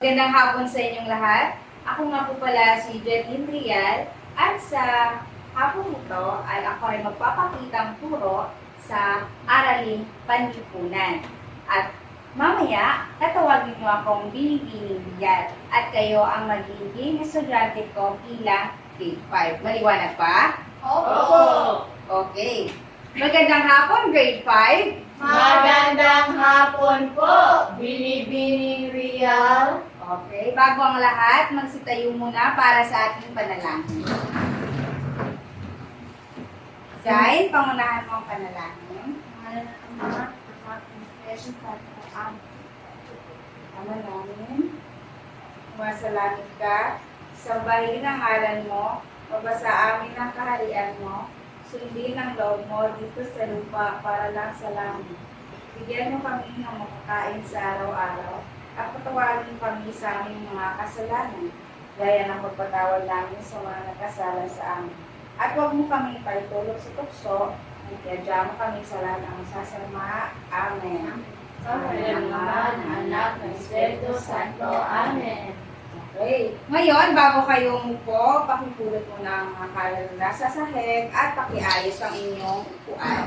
Magandang hapon sa inyong lahat. Ako nga po pala si Jetlyn Rial at sa hapon ito ay ako ay magpapakitang turo sa Araling Panlipunan. At mamaya, tatawagin niyo akong Binibining Rial at kayo ang magiging estudyante ko bilang grade 5. Maliwanag ba? Opo. Okay. Magandang hapon, grade 5. Magandang hapon po, Binibining Rial. Okay, bago ang lahat, magsitayo muna para sa ating panalangin. Zain, pangunahan mo ang panalangin. Mahal ng Ama, anak ng Espiritu Santo. Amen. Ama namin, sumasalangit ka, sambahin ang ngalan mo, mabasa amin ang kaharian mo, sundin ang loob mo dito sa lupa para lang sa langit. Bigyan mo kami ng makakain sa araw-araw, at patawagin kami sa aming mga kasalanan, gaya ng pagpatawad namin sa mga nagkasala sa amin. At huwag mo kami paitulog sa tukso, at iadya mo kami sa lahat ng masasama. Amen. Sa ng Ama, ng Anak, ng Espiritu Santo. Amen. Okay. Ngayon, bago kayo umupo, pakipulot mo na ang mga kalala sa sahig at pakiayos ang inyong upuan.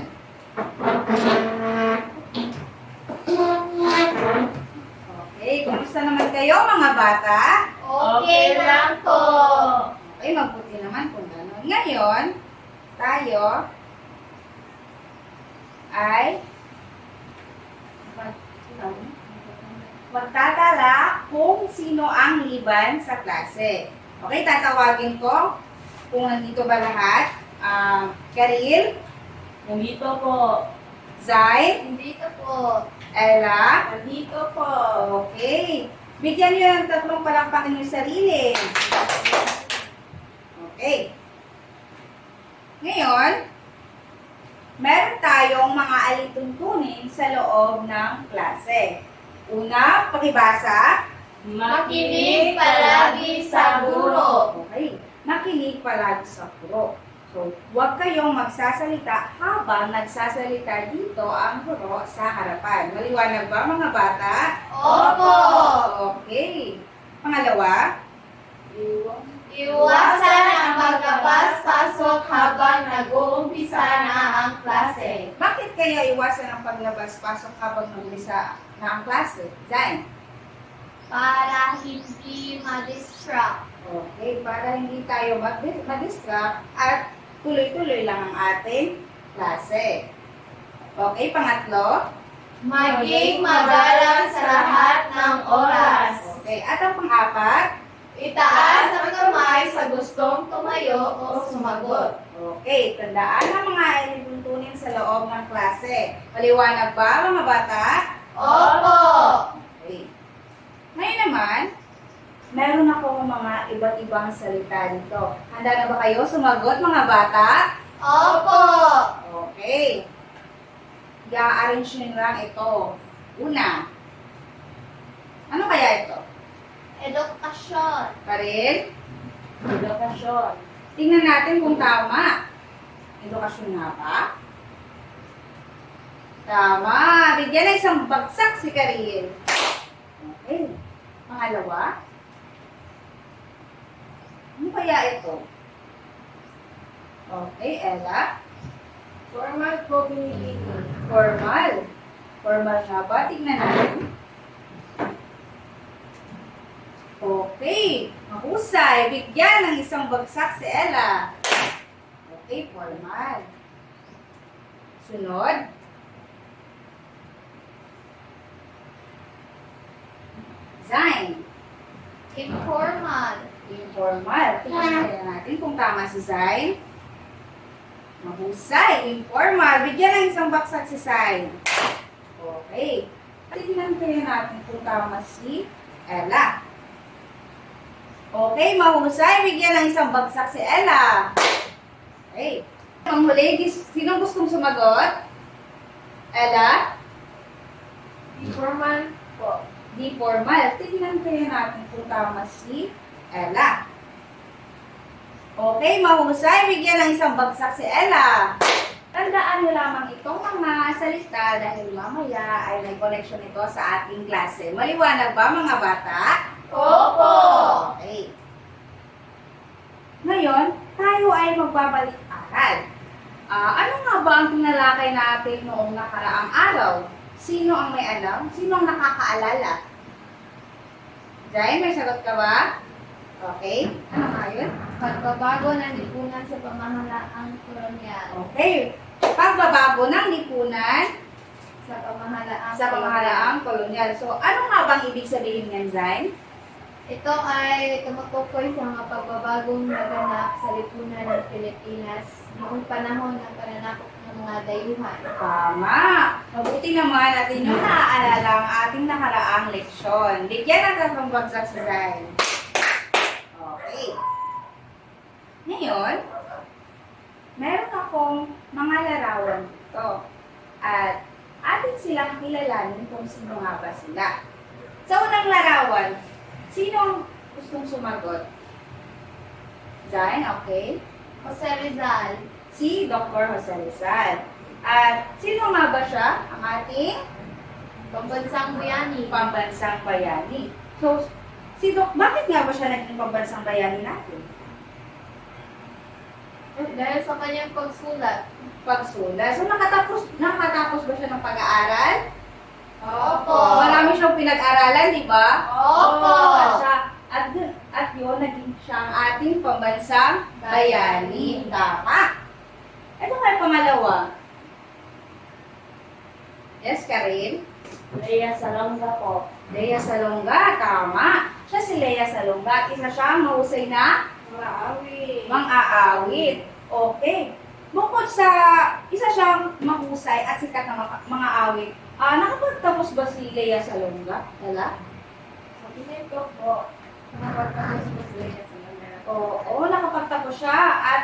Okay, kumusta naman kayo mga bata? Okay lang po. Okay, mabuti naman kung gano'n. Ngayon, tayo ay magtatala kung sino ang liban sa klase. Okay, tatawagin ko kung nandito ba lahat. Karil, Nandito po. Zay, Nandito po. Ella. Nandito po. Okay. Bigyan niyo ng tatlong palakpakan yung sarili. Okay. Ngayon, meron tayong mga alituntunin sa loob ng klase. Una, pakibasa. Makinig palagi sa guro. Okay. Makinig palagi sa guro. So, huwag kayong magsasalita habang nagsasalita dito ang guro sa harapan. Maliwanag ba mga bata? Opo. Okay. Pangalawa, Iwasan ang paglabas-pasok habang nag-uumpisa na ang klase. bakit kaya iwasan ang paglabas-pasok habang nag-umpisa na ang klase? Zain. Para hindi ma-distract. Okay, para hindi tayo mag-distract at tuloy-tuloy lang ang ating klase. Okay, pangatlo. Maging magalang sa lahat ng oras. Okay, at ang pang-apat. Itaas ang kamay sa gustong tumayo o sumagot. Okay, tandaan ang mga ilituntunin sa loob ng klase. Maliwanag ba mga bata? Opo! Okay. Ngayon naman, meron ako mga iba't ibang salita dito. Handa na ba kayo sumagot mga bata? Opo! Okay. I-arrange nyo lang ito. Una. Ano kaya ito? Edukasyon. Karel? Edukasyon. Tingnan natin kung tama. Edukasyon nga ba? Tama. Bigyan na isang bagsak si Karel. Okay. Pangalawa. Ano kaya ito? Okay, Ella. Formal communicating. Formal. Formal nga ba? Tingnan natin. Okay. Mahusay. Bigyan ng isang bagsak si Ella. Okay, formal. Sunod. Zain. Informal. Informal. Tingnan natin kung tama si Zain. Mahusay. Informal. Bigyan ng isang baksak si Zain. Okay. Tingnan kaya natin kung tama si Ella. Okay, mahusay. Bigyan ng isang bagsak si Ella. Okay. Ang huli, sino gustong sumagot? Ella? Informal po. Di formal. Tingnan kaya natin kung tama si Ella. Okay, mahusay. Bigyan ng isang bagsak si Ella. Tandaan nyo lamang itong mga salita dahil mamaya ay may connection ito sa ating klase. Maliwanag ba mga bata? pagbabalik-aral. Ano nga ba ang tinalakay natin noong nakaraang araw? Sino ang may alam? Sino ang nakakaalala? Jai, may sagot ka ba? Okay. Ano nga yun? Pagbabago ng lipunan sa pamahalaang kolonyal. Okay. Pagbabago ng lipunan Sa pamahalaang kolonyal. So, ano nga bang ibig sabihin niyan, Zain? Ito ay tumutukoy sa mga pagbabagong naganap sa lipunan ng Pilipinas noong panahon ng pananakop ng mga dayuhan. Tama. Mabuti naman at inyong naaalala ang ating nakaraang leksyon. Bigyan natin ng bagsak si Zain. Okay. Ngayon, meron akong mga larawan dito. At atin silang kilalanin kung sino nga ba sila. Sa unang larawan, sino ang gustong sumagot? Zain, okay? Jose Rizal, Si Dr. Jose Rizal. At sino nga ba siya? Ang ating Pambansang Bayani. pambansang bayani. So, bakit nga ba siya naging pambansang bayani natin? Dahil sa kanyang pagsulat. Pagsulat. So, nakatapos ba siya ng pag-aaral? Opo. Marami siyang pinag-aralan, di ba? Opo. At yun, naging siya ang ating pambansang bayani. Tama. Ito nga yung pangalawa. Yes, Karin? Lea Salonga po. Lea Salonga, tama. Siya si Lea Salonga. Isa siyang mahusay na Maawi. mang-aawit. Okay. Bukod sa isa siyang mahusay at sikat na mga awit, nakapagtapos ba si Lea Salonga? Wala? Sa pinito po. Nakapagtapos po si Lea Salonga. Oo, nakapagtapos siya at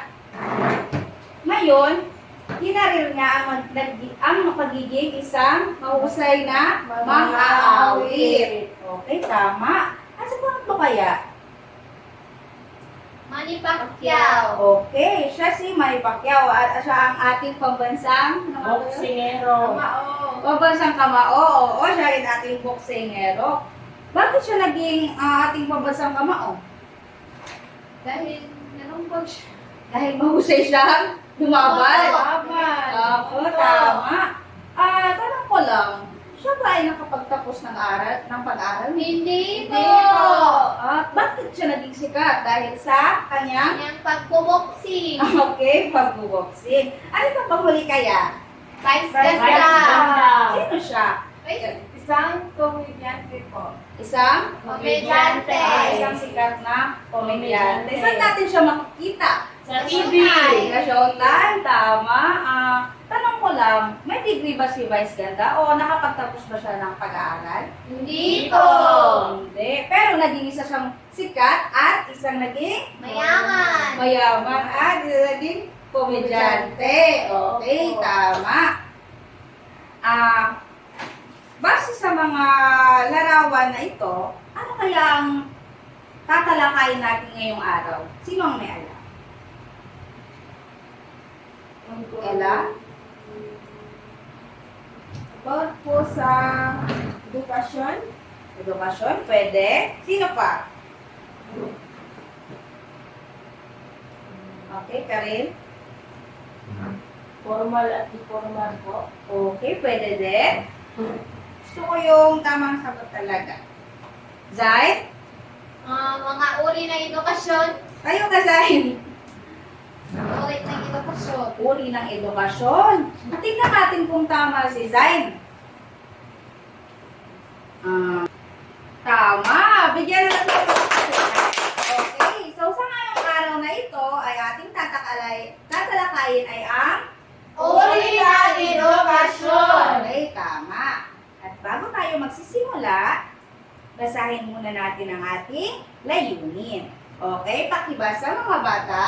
ngayon, kinarir niya ang pagiging isang mahusay na mang-aawit. Okay, tama. At sa pangatlo kaya? Manny Pacquiao. Okay, siya si Manny Pacquiao at siya ang ating pambansang Boksingero. pambansang kamao. Oo, siya rin ating boksingero. Bakit siya naging ating pambansang kamao? Dahil nanumbag siya. Dahil mahusay siyang lumaban. Laban. Opo, tama. Tanong ko lang, siya ba ay nakapagtapos ng pag-aaral? Hindi po. At bakit siya naging sikat? Dahil sa kanyang Kanyang pagbuboksing. okay, pagbuboksing. Ano ito pang huli kaya? Vice Vice Ganda. Sino siya? Isang komedyante po. Isang? Komedyante. Isang sikat na komedyante. Komedyante. Saan natin siya makikita? Sa TV. Sa Showtime, tama. Tanong ko lang, may degree ba si Vice Ganda o nakapagtapos ba siya ng pag-aaral? Hindi po. Hindi. Pero naging isa siyang sikat at isang naging Mayaman. at isa naging komedyante. Okay, tama. Base sa mga larawan na ito, ano kaya ang tatalakayin natin ngayong araw? Sino ang may alam? Ella? About po sa edukasyon. Edukasyon? Pwede. Sino pa? Okay, Karin? Formal at informal po. Okay, pwede din. Gusto ko yung tamang sagot talaga. Zay? Mga uri ng edukasyon. Kayo ka, Zay. Uri ng edukasyon. Uri ng edukasyon. Tingnan natin kung tama si Zay. Tama. Bigyan na natin ito. Okay. So, sa ngayong araw na ito ay ating tatalakayin ay ang Uri ng edukasyon. Okay, tama. At bago tayo magsisimula, basahin muna natin ang ating layunin. Okay, pakibasa mga bata.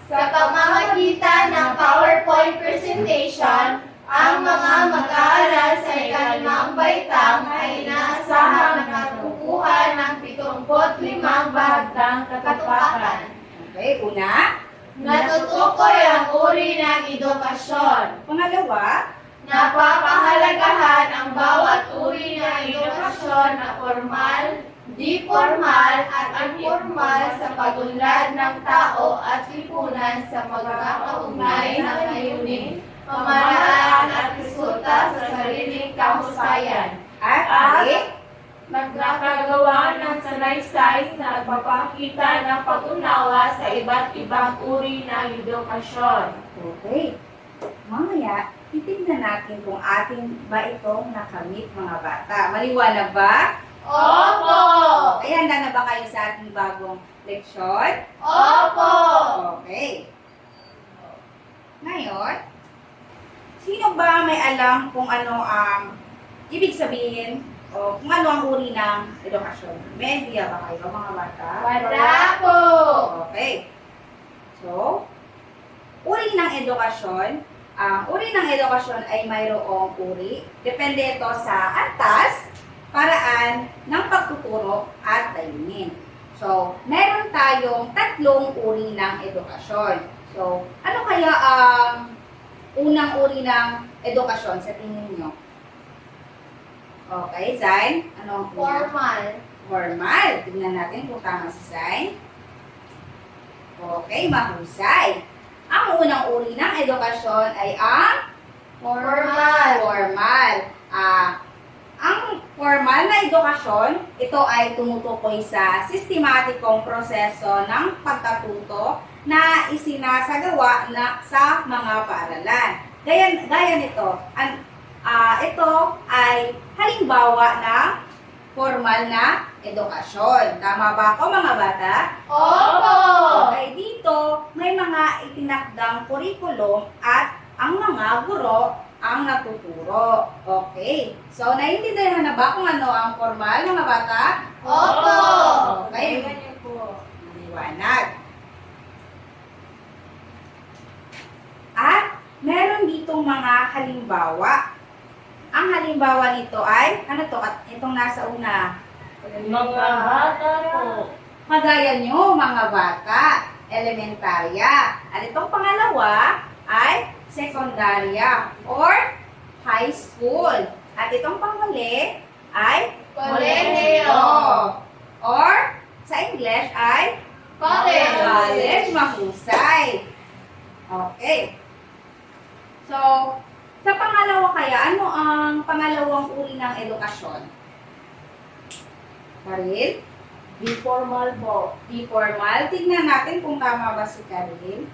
Sa pamamagitan ng PowerPoint presentation, ang mga mag-aaral sa ikalimang baitang ay inaasahang natukuha ng 75 bahagyang katupakan. Okay, una. Natutukoy ang uri ng edukasyon. Pangalawa. Napapahalagahan ang bawat uri ng edukasyon na formal, di formal at informal sa pag-unlad ng tao at lipunan sa magkakaugnay na layunin, pamamaraan at resulta sa sariling kahusayan. At Nagkakagawa ng sanaysay na nagpapakita ng pag-unawa sa iba't ibang uri ng edukasyon. Okay. Mamaya, titignan natin kung atin ba itong nakamit mga bata. Maliwanag ba? Opo! Ay, handa na ba kayo sa ating bagong leksyon? Opo! Okay. Ngayon, sino ba may alam kung ano ang ibig sabihin o kung ano ang uri ng edukasyon? May idea ba kayo mga bata? Wala po! Okay. So, uri ng edukasyon. Ang uri ng edukasyon ay mayroong uri. Depende ito sa antas, paraan ng pagtuturo at layunin. So, meron tayong tatlong uri ng edukasyon. So, ano kaya ang unang uri ng edukasyon sa tingin nyo? Okay, Zain? Ano ang una? Formal. Formal. Tingnan natin kung tama si Zain. Okay, mahusay. Ang unang uri ng edukasyon ay ang Formal. formal. Ang formal na edukasyon, ito ay tumutukoy sa sistematikong proseso ng pagkatuto na isinasagawa na sa mga paaralan. Gaya nito, ito ay halimbawa ng formal na edukasyon. Tama ba ako mga bata? Opo! Okay, dito may mga itinakdang kurikulum at ang mga guro ang natuturo. Okay. So, naiintindihan na ba kung ano ang formal mga bata? Opo! Okay. Ganyan po. Maliwanag. At meron ditong mga halimbawa. Ang halimbawa nito ay, ano to? At itong nasa una. Mga bata po. Kagaya nyo, mga bata, elementarya. At itong pangalawa ay sekundarya or high school. At itong panghuli ay Kolehiyo. or sa English ay College. college. Mahusay. Okay. So, sa pangalawa kaya, ano ang pangalawang uri ng edukasyon? Karil? Di formal po. Di formal. Tignan natin kung tama ba si Karil.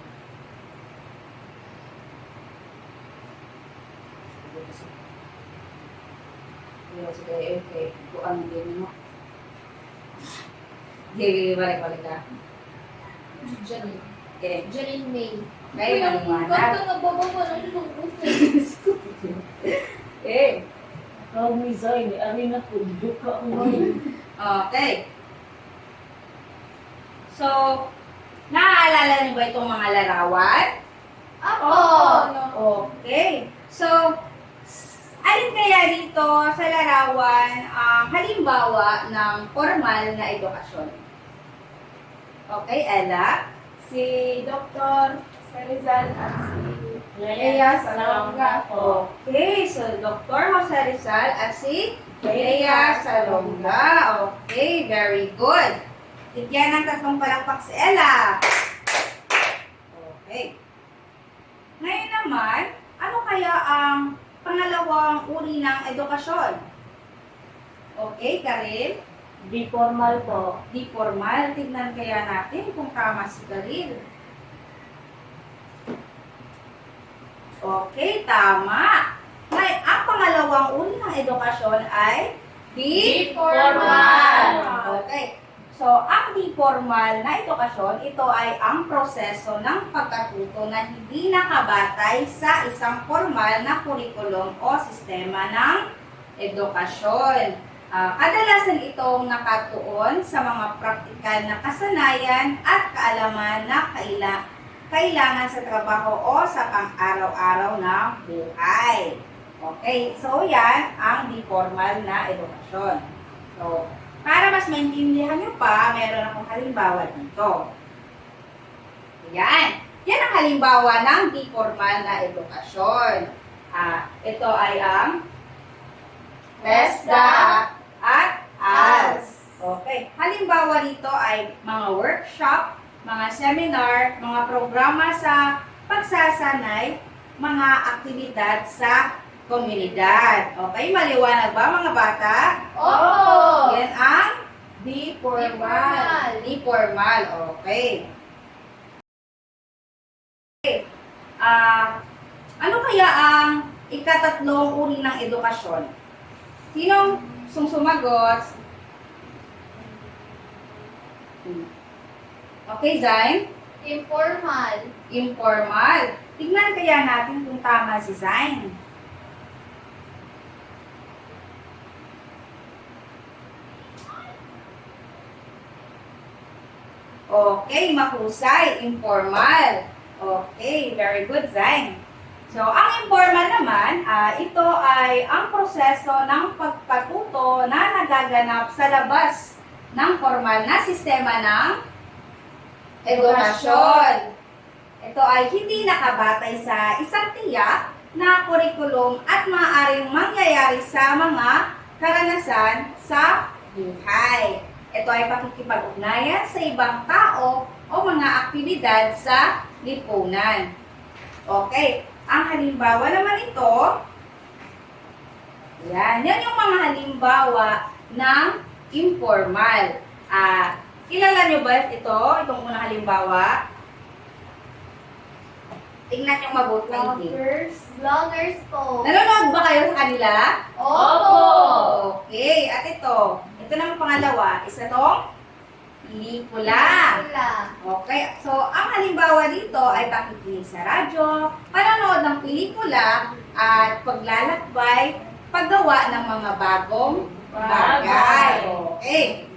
Okay. Kuan din mo. Balik ka. Janine. Okay. Janine May. Okay, maliwanag. nagbababa ng isang gusto. Okay. Tawag ni Zayn, ari na po, duka ko ngayon. Okay. So, naaalala niyo ba itong mga larawan? Opo! Okay. So, alin kaya dito sa larawan ang halimbawa ng formal na edukasyon? Okay, Ella? Si Dr. Sarizal at si Lea Salonga po. Okay, so Dr. Jose Rizal at si Lea Salonga. Okay, very good. Bigyan ng tatlong palakpak si Ella. Okay. Ngayon naman, ano kaya ang pangalawang uri ng edukasyon? Okay, Karil? Di formal po. Di formal. Tignan kaya natin kung tama si Karil. Okay, tama. Ang pangalawang uri ng edukasyon ay di formal. Okay. So, ang di formal na edukasyon, ito ay ang proseso ng pagkatuto na hindi nakabatay sa isang formal na kurikulum o sistema ng edukasyon. Kadalasan itong nakatuon sa mga praktikal na kasanayan at kaalaman na kailangan sa trabaho o sa pang-araw-araw na buhay. Okay, so yan ang di formal na edukasyon. So, para mas maintindihan nyo pa, meron akong halimbawa dito. Yan. Yan ang halimbawa ng di formal na edukasyon. Ito ay ang TESDA at ALS. Okay. Halimbawa nito ay mga workshop, mga seminar, mga programa sa pagsasanay, mga aktibidad sa komunidad. Okay, maliwanag ba mga bata? Opo! Yan ang Di formal. di formal. Okay. Ano kaya ang ikatatlong uri ng edukasyon? Sinong sumagot? Okay, Zain? Informal. Informal. Tignan kaya natin kung tama si Zain. Okay, mahusay. Informal. Okay, very good, Zain. So, ang informal naman, ito ay ang proseso ng pagkatuto na nagaganap sa labas ng formal na sistema ng edukasyon. Ito ay hindi nakabatay sa isang tiyak na kurikulum at maaaring mangyayari sa mga karanasan sa buhay. Ito ay pakikipag-ugnayan sa ibang tao o mga aktibidad sa lipunan. Okay, ang halimbawa naman ito, yan yung mga halimbawa ng informal. Kilala nyo ba ito? Itong unang halimbawa? Tingnan nyo mabuti. Vloggers po. Nanonood ba kayo sa kanila? Opo! Okay, at ito naman pangalawa, isa tong pelikula. Wala. Okay, so ang halimbawa dito ay pakikinig sa radyo, panonood ng pelikula, at paglalakbay, paggawa ng mga bagong bagay. Okay.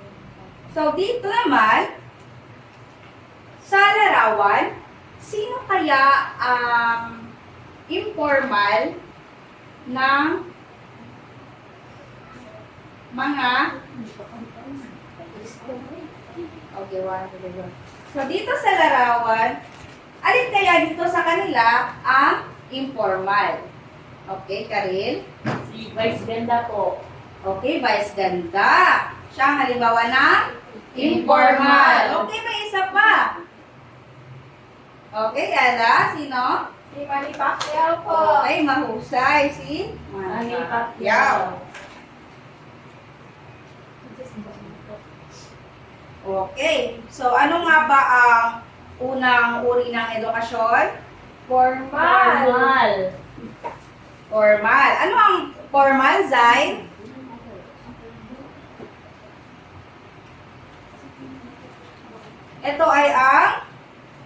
So dito naman, sa larawan, sino kaya ang informal ng mga okay, so dito sa larawan, alin kaya dito sa kanila ang informal? Okay, Karil? Si Vice Ganda po. Okay, Vice Ganda. Siya ang halimbawa ng informal. Okay, may isa pa. Okay, Ella, sino? Si Manny Pacquiao po. Okay, mahusay si Manny Pacquiao. Pacquiao. Okay, so ano nga ba ang unang uri ng edukasyon? Formal. Formal. Ano ang formal, Zay? Ito ay ang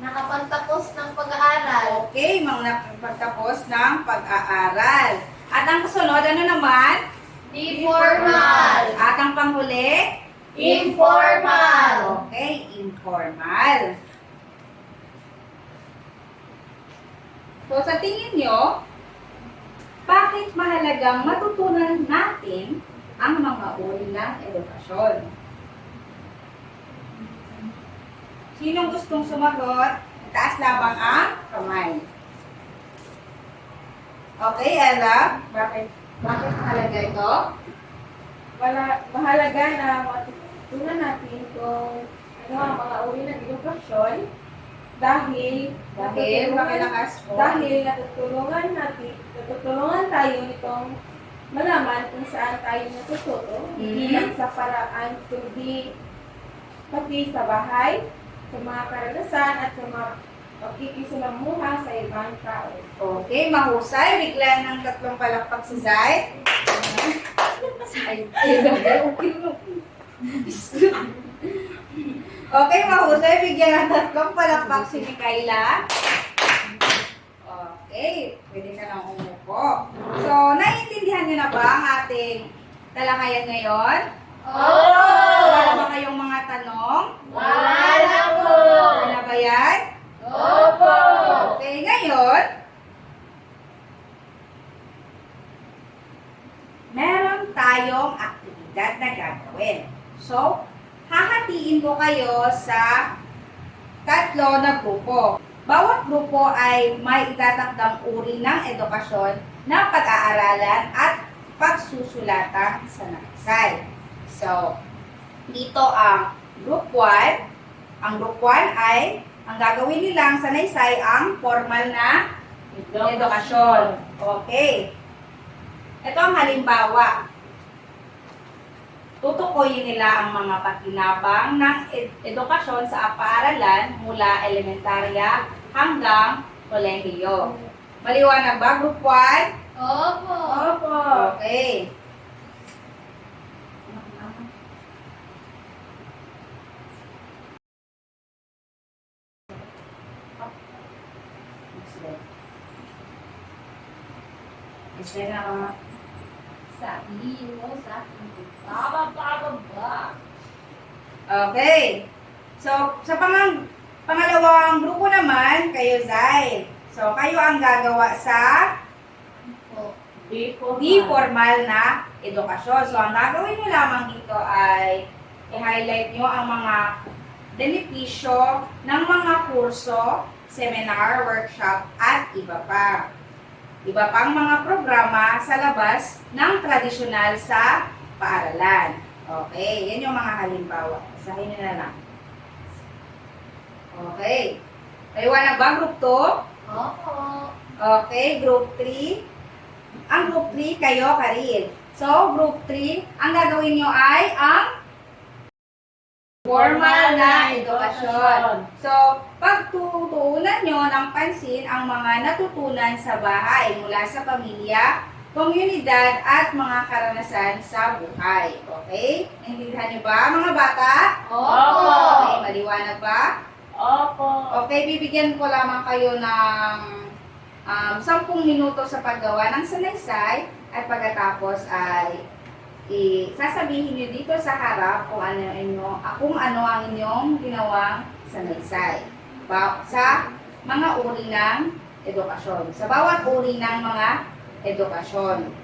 Nakapagtapos ng pag-aaral. okay, mga nakapagtapos ng pag-aaral. At ang kasunod, ano naman? Di formal. At ang panghuli? Informal. Okay, informal. So, sa tingin nyo, bakit mahalagang matutunan natin ang mga uri ng edukasyon? Sinong gustong sumagot? Taas labang ang kamay. Okay, Ella? Bakit mahalaga ito? Mahalaga na matutunan natin kung ano ang mga uri ng edukasyon dahil Makilakas po. dahil natutulungan tayo nitong malaman kung saan tayo natututo, hindi lang sa paraan, kundi pati sa bahay, sa mga karanasan at sa mga pakikisalamuha sa ibang tao. Okay, mahusay. Bigla ng tatlong palakpak si Zay. Okay, mahusay. Bigyan ng tatlong palakpak si Mikaela. Okay, pwede ka nang umupo. So, naiintindihan niyo na ba ang ating talakayan ngayon? Wala ba kayong mga tanong? Wala po. Wala ba yan? Opo. Okay, ngayon, meron tayong aktibidad na gagawin. So, hahatiin ko kayo sa tatlo na grupo. Bawat grupo ay may itatakdang uri ng edukasyon na pag-aaralan at pagsusulatan sa naksay. So, dito ang group 1. Ang group 1 ay, ang gagawin nilang sanaysay ang formal na edukasyon. Okay. Ito ang halimbawa. Tutukoyin nila ang mga pakinabang ng edukasyon sa paaralan mula elementarya hanggang kolehiyo. Maliwanag ba, group 1? Opo. Opo. Okay. Isa na Sabihin mo sa akin, bababa. Okay. So, sa pangalawang grupo naman, kayo, Zay. So, kayo ang gagawa sa Opo. di formal na edukasyon. So, ang gagawin nyo lamang dito ay i-highlight nyo ang mga benepisyo ng mga kurso, seminar, workshop, at iba pa. Iba pang mga programa sa labas ng tradisyonal sa paaralan. Okay, yan yung mga halimbawa. Basahin nyo na lang. Okay. Paliwanag ba, group 2? Opo. Okay, group 3. Ang group 3, kayo, Karin. So, group 3, ang gagawin nyo ay ang formal na edukasyon. So, pagtutuunan nyo ng pansin ang mga natutunan sa bahay mula sa pamilya, komunidad, at mga karanasan sa buhay. Okay? Naintindihan nyo ba, mga bata? Opo. Okay, maliwanag ba? Opo. Okay, bibigyan ko lamang kayo ng 10 minuto sa paggawa ng sanaysay at pagkatapos ay sasabihin nyo dito sa harap kung ano ang inyong ginawang sanaysay sa mga uri ng edukasyon. Sa bawat uri ng mga edukasyon.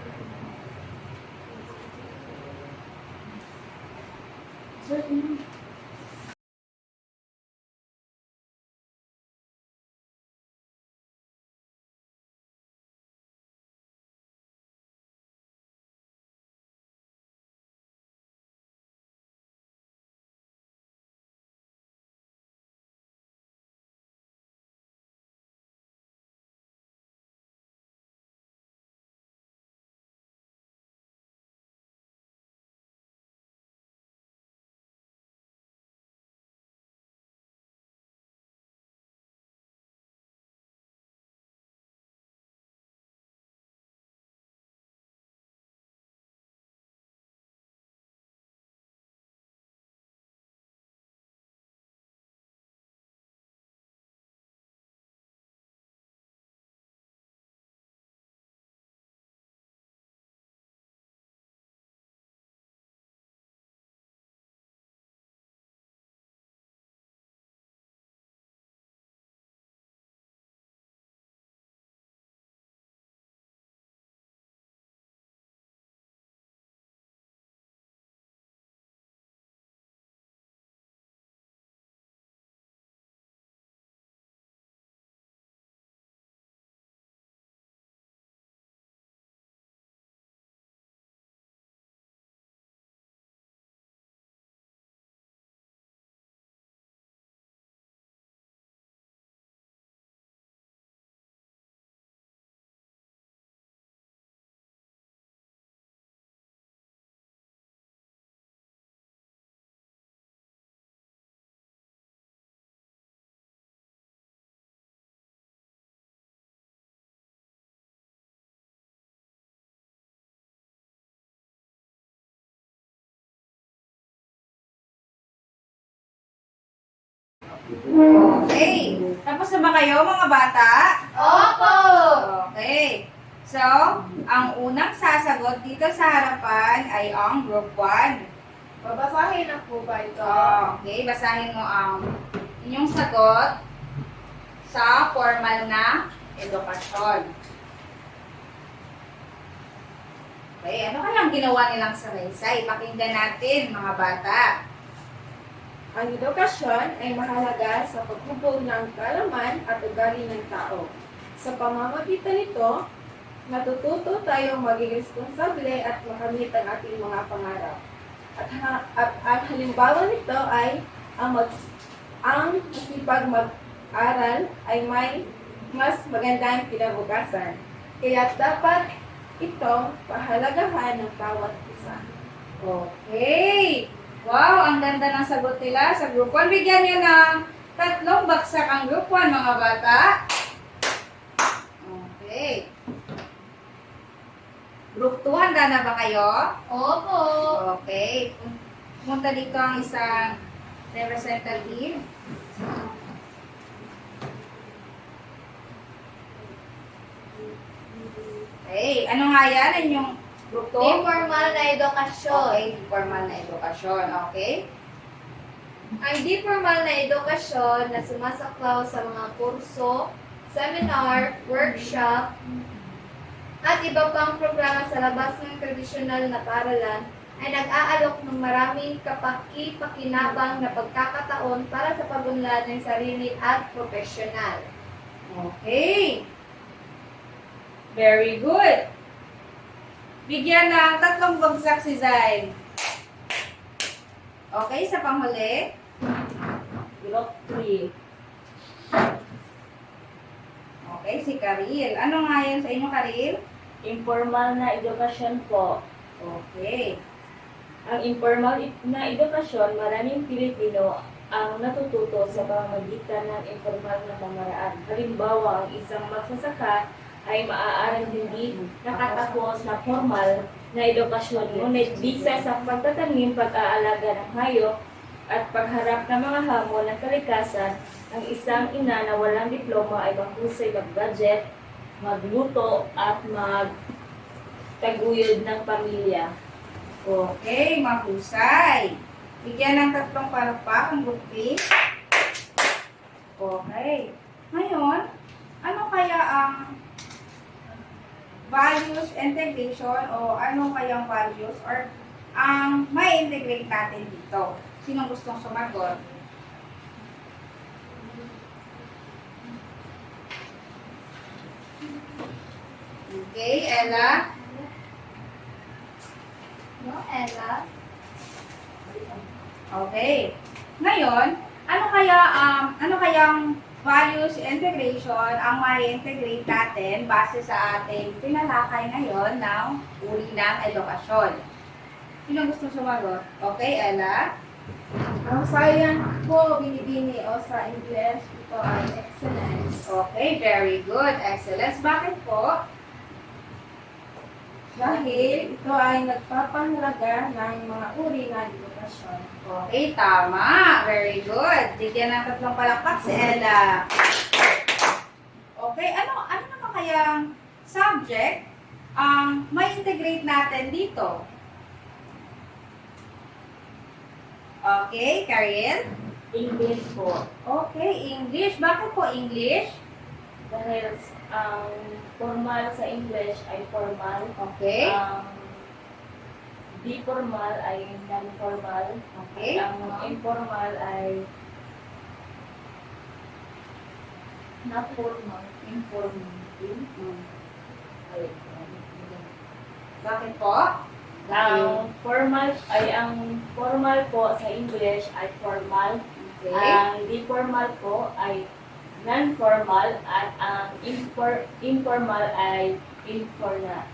Okay. Tapos na ba kayo, mga bata? Opo. Okay. So, ang unang sasagot dito sa harapan ay ang group 1. Babasahin na po ba ito? Okay, basahin mo ang inyong sagot sa formal na edukasyon. Okay, ano kayang ginawa nilang sanaysay? Pakinggan natin, mga bata. Ang edukasyon ay mahalaga sa paghubog ng kaalaman at ugali ng tao. Sa pamamagitan nito, natututo tayong maging responsable at makamit ang ating mga pangarap. At ang halimbawa nito ay ang masipag mag-aral ay may mas magandang kinabukasan. Kaya dapat itong pahalagahan ng bawat isa. Okay. Wow, ang ganda ng sagot nila sa group 1. Bigyan nyo ng 3 baksak ang group 1, mga bata. Okay. Group 2, handa na ba kayo? Opo. Okay. Pumunta dito ang isang representative. Okay. Ano nga yan? Inyong group 2? Informal na edukasyon. Okay, formal na edukasyon. Okay? Ang di formal na edukasyon na sumasaklaw sa mga kurso, seminar, workshop, at iba pang programa sa labas ng tradisyonal na paaralan ay nag-aalok ng maraming kapaki-pakinabang na pagkakataon para sa pagunlad ng sarili at profesional. Okay. Very good. Bigyan ng 3 bagsak si Zay. Okay, sa panghuli. Group 3. Okay, si Karil. Ano nga yan sa inyo, Karil? Informal na edukasyon po. Okay. Ang informal na edukasyon, maraming Pilipino ang natututo sa pamamagitan ng informal na pamaraan. Halimbawa, ang isang magsasaka ay maaaring hindi nakatapos na formal na edukasyon, ngunit bisa sa pagtatanim, pag-aalaga ng hayop, at pagharap ng mga hamon ng kalikasan, ang isang ina na walang diploma ay mahusay mag-budget, magluto, at magtaguyod ng pamilya. Okay, mahusay. Bigyan ng 3 palakpak ang group 3. Okay. Ngayon, ano kaya ang values integration o ano kayang values or ang may integrate natin dito? Sino gustong sumagot? Okay, Ella. No, Ella? Okay. Ngayon, ano kayang values integration ang mai-integrate natin base sa ating tinalakay ngayon ng uri ng edukasyon? Sino gusto sumagot? Okay, Ella? Ang science po, binibini o sa English, ito ay excellence. Okay, very good. Excellence. Bakit po? Dahil ito ay nagpapahalaga ng mga uri ng edukasyon. Okay, tama. Very good. Bigyan ng 3 palakpak si Ella. Okay, ano naman kayang subject ang may integrate natin dito? Okay, Karil? English po. Okay, English. Bakit po English? Dahil ang formal sa English ay formal, Okay. ang di formal ay non-formal, Okay. ang informal ay not formal, informal. Ay, Bakit po? ang formal po sa English ay formal, Okay. ang di formal po ay non-formal, at ang informal ay informal.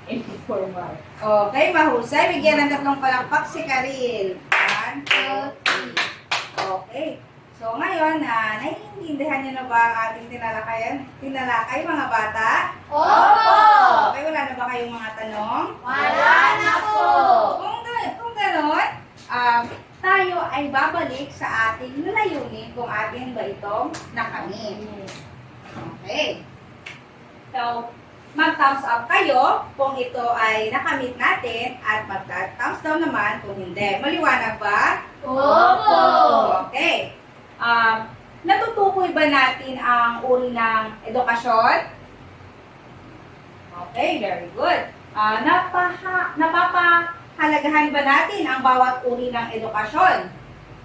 Okay, mahusay. Bigyan ng 3 palakpak si Karil. 1, 2, 3. Okay. So, ngayon, naiintindihan niyo na ba ang ating tinalakay, mga bata? Opo! Okay, wala na ba kayong mga tanong? Wala na po! Kung gano'n, tayo ay babalik sa ating nalayunin kung atin ba itong nakamit. Okay. So, mag-thumbs up kayo kung ito ay nakamit natin at mag-thumbs down naman kung hindi. Maliwanag ba? Opo! Okay. Natutukoy ba natin ang uri ng edukasyon? Okay, very good. Napapahalagahan ba natin ang bawat uri ng edukasyon?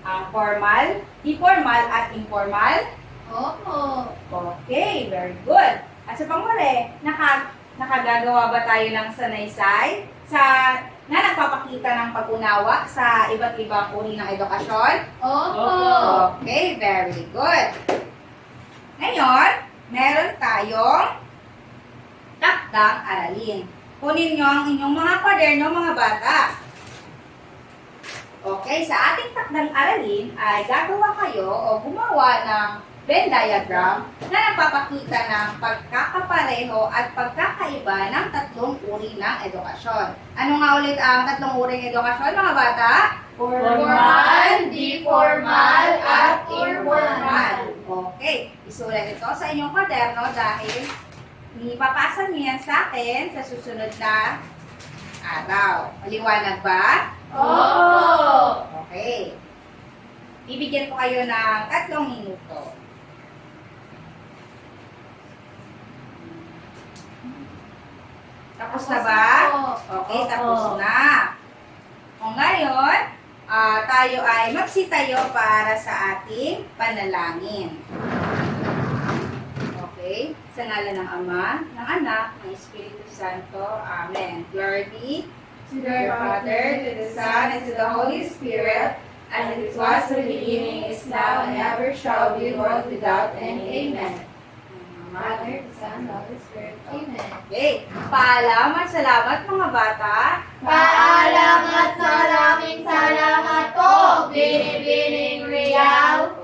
Ang formal, informal, at informal? Opo! Okay, very good. At sa panghuli, nakagagawa ba tayo ng sanaysay sa na nagpapakita ng pag-unawa sa iba't ibang uri ng edukasyon? Opo. Okay, very good. Ngayon, meron tayong takdang aralin. Kunin nyo ang inyong mga kwaderno, mga bata. Okay, sa ating takdang aralin ay gagawa kayo o gumawa ng Venn diagram na nagpapakita ng pagkakapareho at pagkakaiba ng tatlong uri ng edukasyon. Ano nga ulit ang tatlong uring edukasyon, mga bata? Formal, di-formal, at informal. Okay, isulat ito sa inyong kwaderno dahil ipapasa niyo yan sa akin sa susunod na araw. Maliwanag ba? Opo. Okay. Bibigyan ko kayo ng 3 minuto. Tapos na ba? Okay, tapos na. O ngayon, tayo ay magsitayo para sa ating panalangin. Okay? Sa ngalan ng Ama, ng Anak, ng Espiritu Santo. Amen. Glory be to the Father, to the Son, and to the Holy Spirit, as it was in the beginning, is now, and ever shall be, world without end. Amen. Father, the Son, the Holy Spirit. Amen. Okay. Paalam at salamat, mga bata. Paalam at maraming salamat po, Binibining Real.